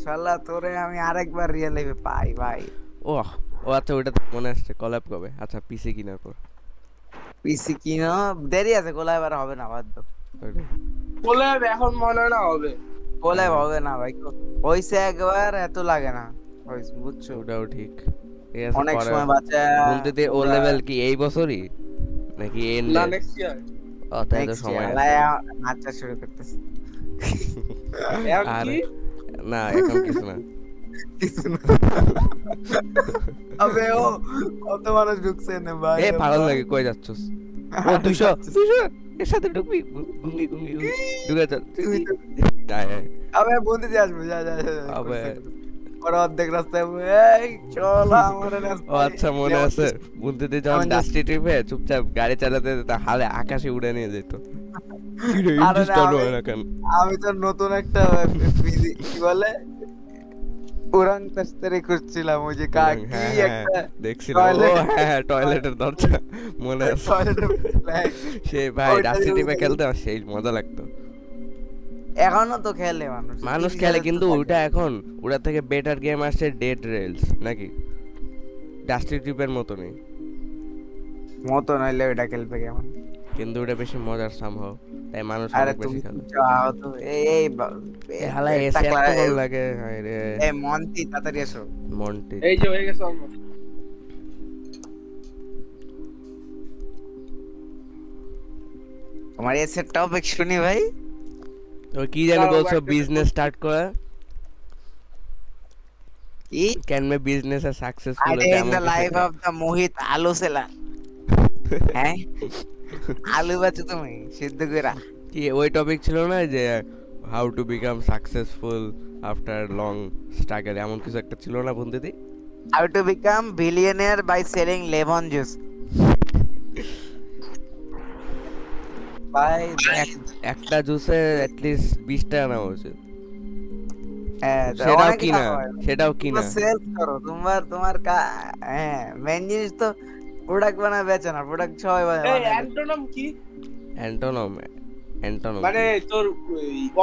শালা তোরে আমি আরেকবার রিয়েল লাইফে পাই ভাই। ওহ ও আচ্ছা, ওইটা তো মনে আসছে, কলাপ কবে? আচ্ছা, পিসি কিনার পর। পিসি কিনো দেরি আছে, গোলা এবার হবে না, বাদ দাও। ওইটাই। বলে এখন মনে হয় না হবে। গোলা হ্যাঁ, হবে না ভাই, হইছে একবার, এত লাগে না, হইছে বুঝছো। ওটাও ঠিক। ঠিক আছে, অনেক পরে সময় বাচ্চা বুনতেতে ও পুরা লেভেল কি এই বছরই নাকি না, এন্ডে? Next year. ও তাই তো নেক্সট সময় ইয়ার আছে। নাচা শুরু করতেছে। এখন আর কি না, এখন কিছু না। কিছু না। আবে ও কত মানুষ ঢুকছে না ভাই। এ পাগল নাকি, কই যাচ্ছস? ও 200 এর সাথে ঢুকবি, গুঙ্গি গুঙ্গি গুঙ্গি। ঢুকে চল তুই তো আয়, আয়। আবে বন্ধু দিয়ে আসবো, যা যা যা, যা, আবে ওরা অর্ধেক রাস্তায় এই চল আমার ও আচ্ছা, মনে আছে বুনতেতে যখন ডাস্টি ট্রিপে চুপচাপ গাড়ি চালাতে যেত, হালে আকাশে উড়ে নিয়ে যেত। কি রে, আরে ইঞ্জিন না, চালু হয় না কেন? আমি তো নতুন একটা কি বলে উড়ান তস্তারি করছিলাম, ওই যে কি হ্যাঁ হ্যাঁ, একটা দেখছিলাম। ও টয়লেট হ্যাঁ হ্যাঁ, টয়লেটের দরজা মনে আছে। টয়লেটের flag, সে ভাই ওইটা ডাস্টি দিয়ে ট্রিপে উঠে খেলতে আমার সেই মজা লাগতো। এখনো তো খেলে মানুষ, মানুষ TV খেলে, তে তো কিন্তু থাকে। ওটা এখন ওটা থেকে বেটার গেম আসছে ডেড রেলস, নাকি ডাস্টি ট্রিপের মতনই, মতো নইলে ওইটা খেলবে কেমন। কিন্তু ওটা বেশি মজার সামহাও, তাই মানুষ আরে অনেক বেশি তুমি খেলে। চাও তো এই হালা এসে এত ভালো লাগে, হায় রে। এই মন্টি তাড়াতাড়ি এসো। মন্টি এই যে হয়ে গেছে অলমোস্ট। তোমার এই সেট টপিক শুনি ভাই। তো কি জানি দাঁড়াও, বলছো, একটা বিজনেস স্টার্ট করে কি can May business a successful, idea এটা ইন এমন দ্য কিছু লাইফ একটা। অফ দ্য মোহিত আলু সেলার। হ্যাঁ, আলু বাচ্চু তুমি সিদ্ধ কইরা। কি ওই টপিক ছিল না যে how to become successful after long struggle, এমন কিছু একটা ছিল না বন্ধুদি? How to become billionaire by selling lemon juice. ভাই একটা জুসে অ্যাটলিস্ট 20 টাকা নেওয়া উচিত। হ্যাঁ, সেটাও অনেক কিনা, লাভ হয়। সেটাও কিনা। সেলস করো, তোমার হ্যাঁ, মেন জিনিস তো প্রোডাক্ট বানায় বেচে না, প্রোডাক্ট সবাই এই বানায়। অ্যান্টোনাম কি? অ্যান্টোনম, অ্যান্টোনম মানে তোর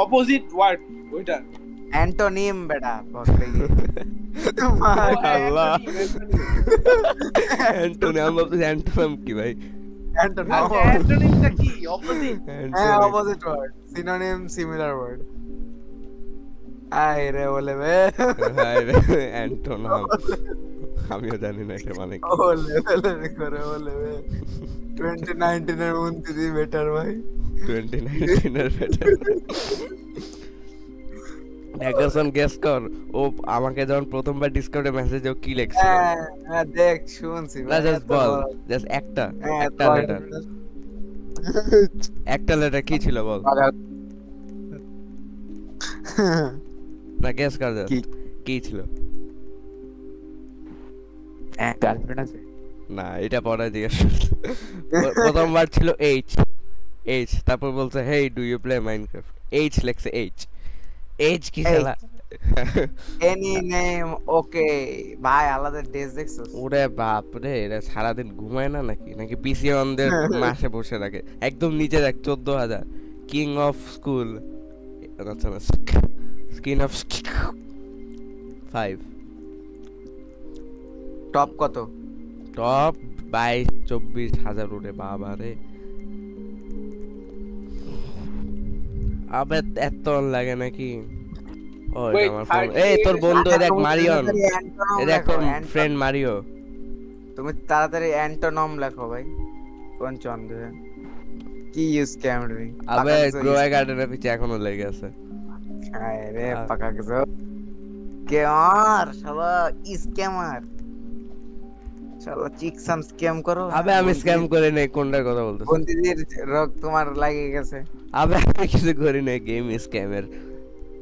অপোজিট ওয়ার্ড ওইটা। অ্যান্টোনিম বেটা বকরে কি। তোমার আল্লাহ, অ্যান্টোনি, আমি ভাবতেছি অ্যান্টোনম কি ভাই? অ্যান্টোনিম, অ্যান্টোনিমটা কি? অপোজিট। হ্যাঁ, opposite word, synonym, similar word. আই রে বলে বে, অ্যান্টোনম, আমিও জানি না এটা মানে কি। ও লেভেলের করে বলে বে। 2019 এর 29 বেটার ভাই। 2019 এর বেটার। ড্যাগারসন গেস কর, ও আমাকে যখন প্রথমবার ডিসকার্ডে মেসেজে কি লিখছিল? হ্যাঁ হ্যাঁ, দেখ শুনছি না ভাই, জাস্ট এত বল, বড়। জাস্ট একটা হ্যাঁ, একটা বল। লেটার, একটা লেটার কি ছিল বল? না গেস কর কি? জাস্ট কি ছিল? হ্যাঁ, গার্লফ্রেন্ড আছে। না, এটা পরে জিজ্ঞেস করছি। প্রথমবার ছিল এইচ, এইচ, তারপর বলছে hey do you play Minecraft, H লেখছে এইচ, এইচ কি শালা? এনি নেম ওকে ভাই, আলাদা ড্রেস দেখছো? ওরে বাপ রে, এরা সারাদিন ঘুমায় না নাকি, নাকি পিসি অনদের মাসে বসে রাখে? একদম নিচে দেখ 14,000, কিং অফ স্কুল, আচ্ছা না, স্কিন অফ 5, টপ কত? টপ 22-24,000 উঠে, বাবা রে। আবে এত লাগে নাকি? ও এটা Wait, আমার ফোন। 30 এই তোর বন্ধু, আচ্ছা, দেখ তুমি মারিয়ন, তাড়াতাড়ি অ্যান্টোনম দেখ লেখো, তোর ফ্রেন্ড মারিও। তুমি তাড়াতাড়ি অ্যান্টোনম লেখো ভাই। কোন চন্দ্র কি ইউজ ক্যামেরি? আবে গ্রোয়া গার্ডেনের পিছে এখনো লেগে আছে। হায় রে পাকা গেছো। কে আর শালা স্ক্যামার, শালা চিকসাম স্ক্যাম করো। আবে আমি স্ক্যাম করে নাই, কোনটার কথা বলতেছ? বন্ধুদের রোগ তোমার লাগে গেছে। আবে আমি কিছু করি নাই, গেম স্ক্যামের।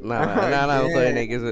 না না না, আমি করি নাই কিছু।